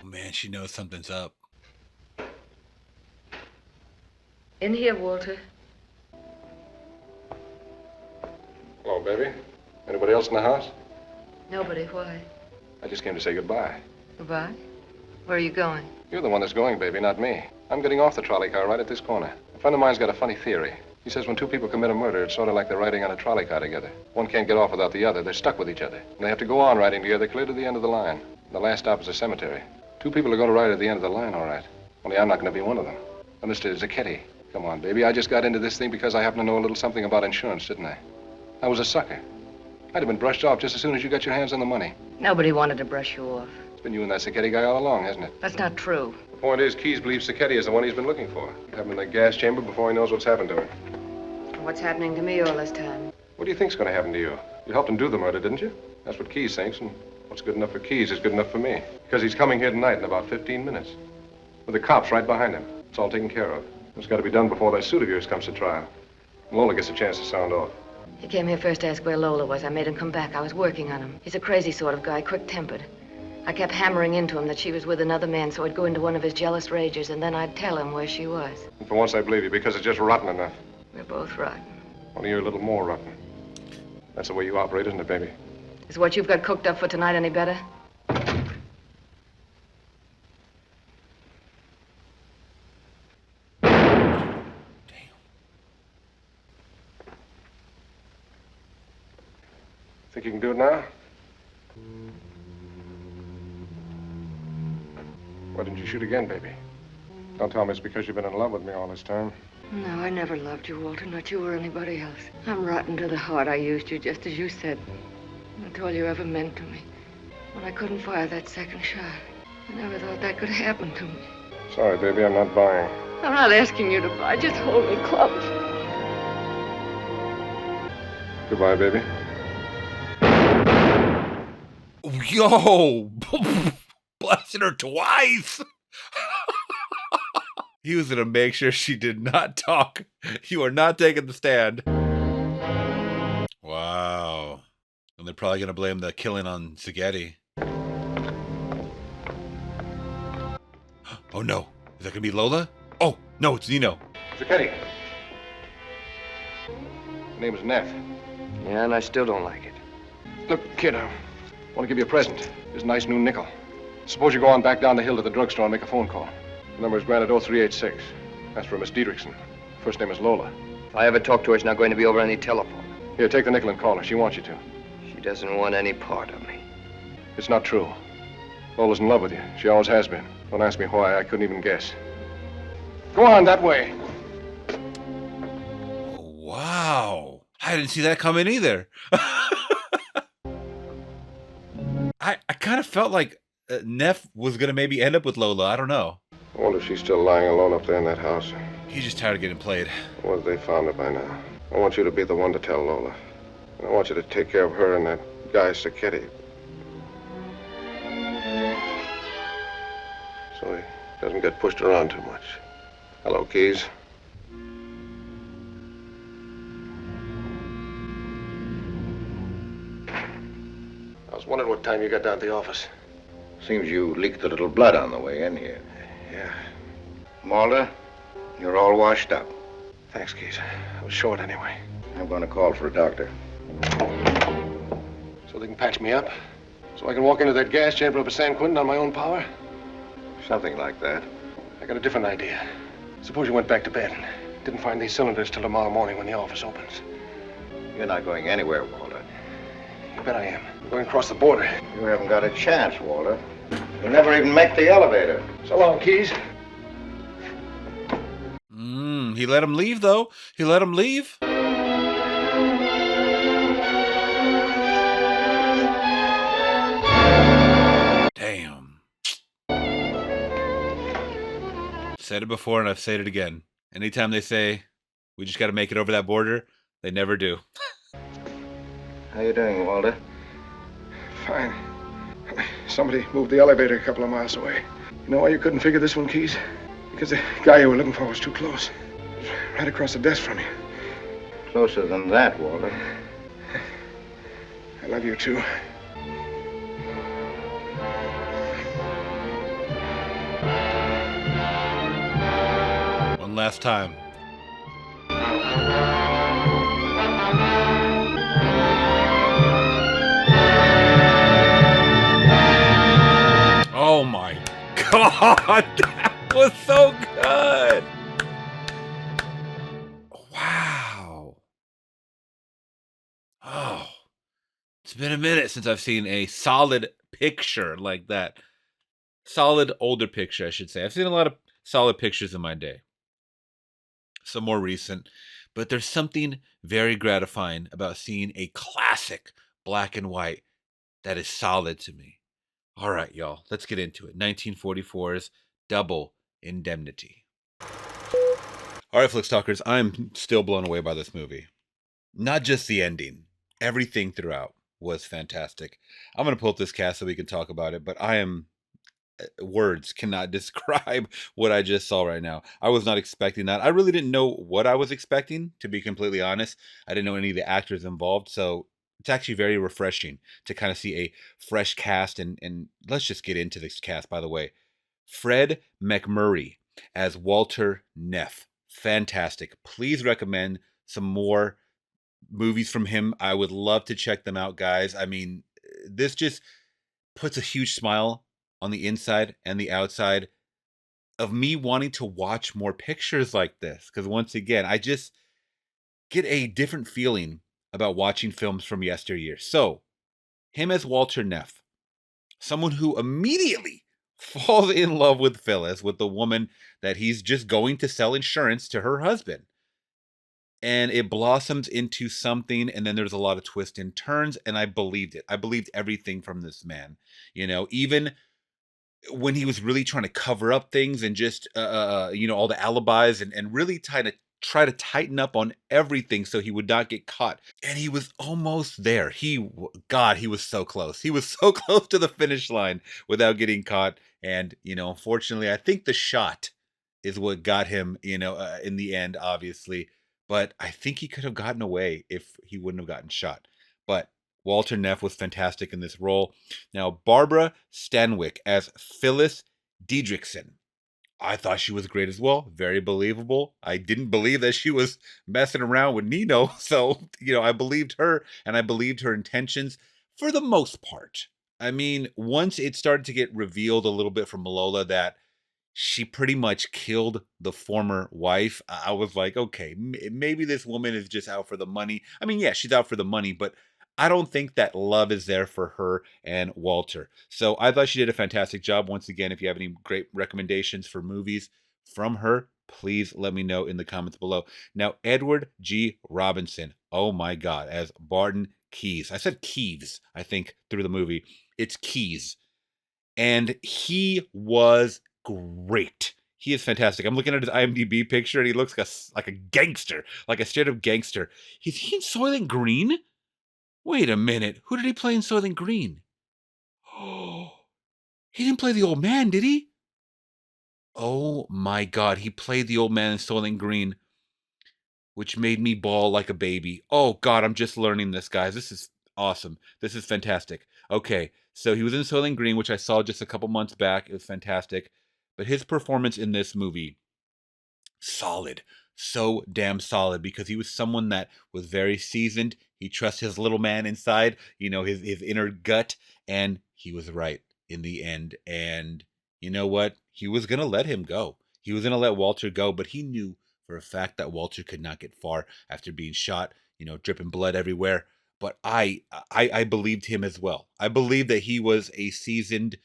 Speaker 1: Man, she knows something's up.
Speaker 5: In here, Walter.
Speaker 3: Hello, baby. Anybody else in the house?
Speaker 5: Nobody. Why?
Speaker 3: I just came to say goodbye.
Speaker 5: Goodbye.
Speaker 4: Where are you going?
Speaker 3: You're the one that's going, baby, not me. I'm getting off the trolley car right at this corner. A friend of mine's got a funny theory. He says when two people commit a murder, it's sort of like they're riding on a trolley car together. One can't get off without the other. They're stuck with each other. And they have to go on riding together clear to the end of the line. The last stop is a cemetery. Two people are going to ride at the end of the line, all right. Only I'm not going to be one of them. Now, Mr. Zacchetti, come on, baby. I just got into this thing because I happen to know a little something about insurance, didn't I? I was a sucker. I'd have been brushed off just as soon as you got your hands on the money.
Speaker 4: Nobody wanted to brush you off.
Speaker 3: It's been you and that Zacchetti guy all along, hasn't it?
Speaker 4: That's not true.
Speaker 3: The point is, Keyes believes Zacchetti is the one he's been looking for. Have him in the gas chamber before he knows what's happened to him.
Speaker 4: What's happening to me all this time?
Speaker 3: What do you think's going to happen to you? You helped him do the murder, didn't you? That's what Keyes thinks, and what's good enough for Keyes is good enough for me. Because he's coming here tonight in about 15 minutes. With the cops right behind him. It's all taken care of. It's got to be done before that suit of yours comes to trial. Lola gets a chance to sound off.
Speaker 4: He came here first to ask where Lola was. I made him come back. I was working on him. He's a crazy sort of guy, quick-tempered. I kept hammering into him that she was with another man, so I'd go into one of his jealous rages, and then I'd tell him where she was.
Speaker 3: And for once I believe you, because it's just rotten enough.
Speaker 4: We're both rotten.
Speaker 3: Only you're a little more rotten. That's the way you operate, isn't it, baby?
Speaker 4: Is what you've got cooked up for tonight any better?
Speaker 3: Think you can do it now? Why didn't you shoot again, baby? Don't tell me it's because you've been in love with me all this time.
Speaker 4: No, I never loved you, Walter, not you or anybody else. I'm rotten to the heart. I used you just as you said. That's all you ever meant to me. When I couldn't fire that second shot, I never thought that could happen to me.
Speaker 3: Sorry, baby, I'm not buying.
Speaker 4: I'm not asking you to buy. Just hold me close.
Speaker 3: Goodbye, baby.
Speaker 1: Yo! Blasted her twice! He was gonna make sure she did not talk. You are not taking the stand. Wow. And they're probably gonna blame the killing on Zacchetti. Oh no. Is that gonna be Lola? Oh, no, it's Nino.
Speaker 3: Zacchetti. My name is Neff.
Speaker 11: Yeah, and I still don't like it.
Speaker 3: Look, kid, I want to give you a present. Here's a nice new nickel. Suppose you go on back down the hill to the drugstore and make a phone call. The number is granted 0386. That's for Miss Diedrichson. First name is Lola.
Speaker 11: If I ever talk to her, it's not going to be over any telephone.
Speaker 3: Here, take the nickel and call her. She wants you to.
Speaker 11: She doesn't want any part of me.
Speaker 3: It's not true. Lola's in love with you. She always has been. Don't ask me why. I couldn't even guess. Go on, that way.
Speaker 1: Oh, wow. I didn't see that coming either. I kind of felt like Neff was going to maybe end up with Lola. I don't know.
Speaker 3: I wonder if she's still lying alone up there in that house.
Speaker 1: He's just tired of getting played.
Speaker 3: I wonder if they found her by now. I want you to be the one to tell Lola. And I want you to take care of her and that guy, Zacchetti. So he doesn't get pushed around too much. Hello, Keyes. I was wondering what time you got down to the office.
Speaker 6: Seems you leaked a little blood on the way in here.
Speaker 3: Yeah.
Speaker 6: Mulder, you're all washed up.
Speaker 3: Thanks, Keyes. I was short anyway.
Speaker 6: I'm going to call for a doctor.
Speaker 3: So they can patch me up? So I can walk into that gas chamber up at San Quentin on my own power?
Speaker 6: Something like that.
Speaker 3: I got a different idea. Suppose you went back to bed and didn't find these cylinders till tomorrow morning when the office opens.
Speaker 6: You're not going anywhere, Walter.
Speaker 3: You bet I am. I'm going across the border.
Speaker 6: You haven't got a chance, Walter. You'll never even make the elevator.
Speaker 3: So long, Keyes.
Speaker 1: He let him leave, though. He let him leave. Damn. Said it before and I've said it again. Anytime they say, we just got to make it over that border, they never do.
Speaker 6: How you doing, Walter?
Speaker 3: Fine. Somebody moved the elevator a couple of miles away. You know why you couldn't figure this one, Keyes? Because the guy you were looking for was too close. He was right across the desk from you.
Speaker 6: Closer than that, Walter.
Speaker 3: I love you, too.
Speaker 1: One last time. Oh my that was so good. Wow. Oh, it's been a minute since I've seen a solid picture like that. Solid older picture, I should say. I've seen a lot of solid pictures in my day. Some more recent, but there's something very gratifying about seeing a classic black and white that is solid to me. All right, y'all, let's get into it. 1944's Double Indemnity. All right, Flix Talkers, I'm still blown away by this movie. Not just the ending, everything throughout was fantastic. I'm going to pull up this cast so we can talk about it, but words cannot describe what I just saw right now. I was not expecting that. I really didn't know what I was expecting, to be completely honest. I didn't know any of the actors involved, so it's actually very refreshing to kind of see a fresh cast. And let's just get into this cast, by the way. Fred McMurray as Walter Neff. Fantastic. Please recommend some more movies from him. I would love to check them out, guys. I mean, this just puts a huge smile on the inside and the outside of me wanting to watch more pictures like this. Because once again, I just get a different feeling about watching films from yesteryear. So, him as Walter Neff, someone who immediately falls in love with Phyllis, with the woman that he's just going to sell insurance to her husband. And it blossoms into something, and then there's a lot of twists and turns, and I believed it. I believed everything from this man. You know, even when he was really trying to cover up things and just, all the alibis and really try to tighten up on everything so he would not get caught. And he was almost there. God, he was so close. He was so close to the finish line without getting caught. And, unfortunately, I think the shot is what got him, in the end, obviously. But I think he could have gotten away if he wouldn't have gotten shot. But Walter Neff was fantastic in this role. Now, Barbara Stanwyck as Phyllis Diedrichson. I thought she was great as well. Very believable. I didn't believe that she was messing around with Nino. So, I believed her and I believed her intentions for the most part. I mean, once it started to get revealed a little bit from Lola that she pretty much killed the former wife, I was like, okay, maybe this woman is just out for the money. I mean, yeah, she's out for the money, but I don't think that love is there for her and Walter. So I thought she did a fantastic job. Once again, if you have any great recommendations for movies from her, please let me know in the comments below. Now, Edward G. Robinson. Oh my God, as Barton Keyes. I said Keyes, I think, through the movie. It's Keyes. And he was great. He is fantastic. I'm looking at his IMDb picture, and he looks like a gangster, like a straight-up gangster. Is he in Soylent Green? Wait a minute. Who did he play in Soylent Green? Oh, he didn't play the old man, did he? Oh my God, he played the old man in Soylent Green, which made me bawl like a baby. Oh God, I'm just learning this, guys. This is awesome. This is fantastic. Okay, so he was in Soylent Green, which I saw just a couple months back. It was fantastic. But his performance in this movie, solid. So damn solid, because he was someone that was very seasoned. He trusts his little man inside, his inner gut, and he was right in the end. And you know what? He was going to let him go. He was going to let Walter go, but he knew for a fact that Walter could not get far after being shot, dripping blood everywhere. But I believed him as well. I believed that he was a seasoned,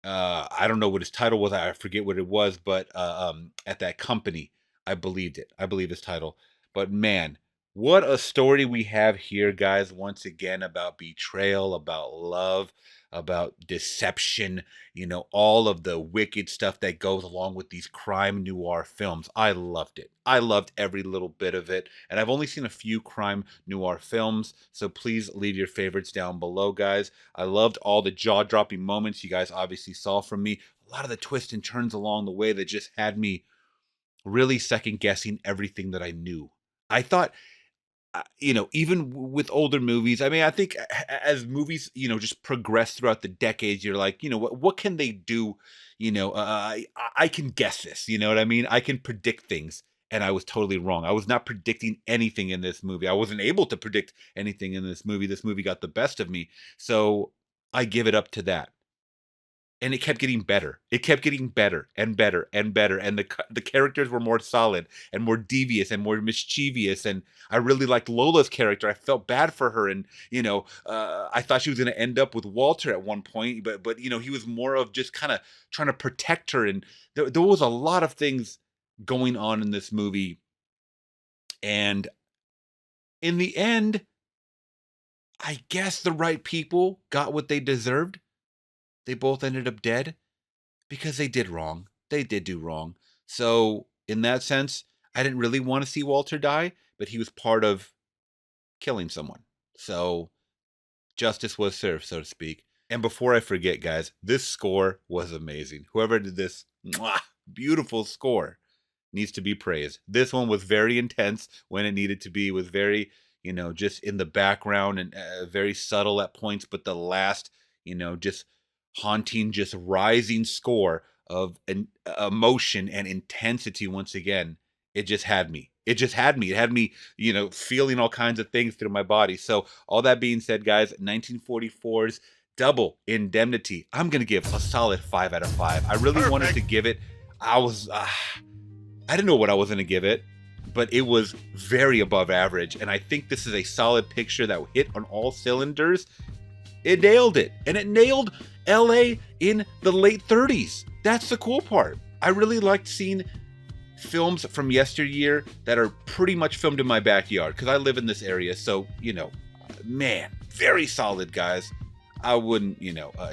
Speaker 1: I don't know what his title was. I forget what it was, but at that company, I believed it. I believe his title. But man, what a story we have here, guys. Once again, about betrayal, about love, about deception, all of the wicked stuff that goes along with these crime noir films. I loved it. I loved every little bit of it. And I've only seen a few crime noir films, so please leave your favorites down below, guys. I loved all the jaw-dropping moments you guys obviously saw from me. A lot of the twists and turns along the way that just had me really second-guessing everything that I knew. I thought, even with older movies, I mean, I think as movies, just progress throughout the decades, you're like, what can they do? I can guess this, you know what I mean? I can predict things. And I was totally wrong. I was not predicting anything in this movie. I wasn't able to predict anything in this movie. This movie got the best of me. So I give it up to that. and it kept getting better. It kept getting better and better and better, and the characters were more solid and more devious and more mischievous. And I really liked Lola's character. I felt bad for her, and I thought she was going to end up with Walter at one point, but he was more of just kind of trying to protect her, and there was a lot of things going on in this movie. And in the end, I guess the right people got what they deserved. They both ended up dead because they did wrong. They did do wrong. So in that sense, I didn't really want to see Walter die, but he was part of killing someone. So justice was served, so to speak. And before I forget, guys, this score was amazing. Whoever did this, beautiful score, needs to be praised. This one was very intense when it needed to be. It was very, just in the background and very subtle at points. But the last, just haunting, just rising score of an emotion and intensity once again, it just had me. It had me, feeling all kinds of things through my body. So all that being said, guys, 1944's Double Indemnity, I'm going to give a solid 5 out of 5. I really wanted to give it, I didn't know what I was going to give it, but it was very above average. And I think this is a solid picture that hit on all cylinders. It nailed it. And it nailed LA in the late 30s. That's the cool part. I really liked seeing films from yesteryear that are pretty much filmed in my backyard because I live in this area. So, man, very solid, guys. I wouldn't,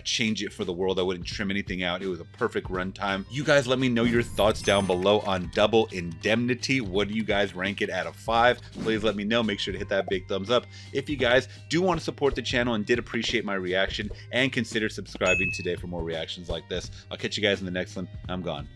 Speaker 1: change it for the world. I wouldn't trim anything out. It was a perfect runtime. You guys let me know your thoughts down below on Double Indemnity. What do you guys rank it out of 5? Please let me know. Make sure to hit that big thumbs up. If you guys do want to support the channel and did appreciate my reaction, and consider subscribing today for more reactions like this. I'll catch you guys in the next one. I'm gone.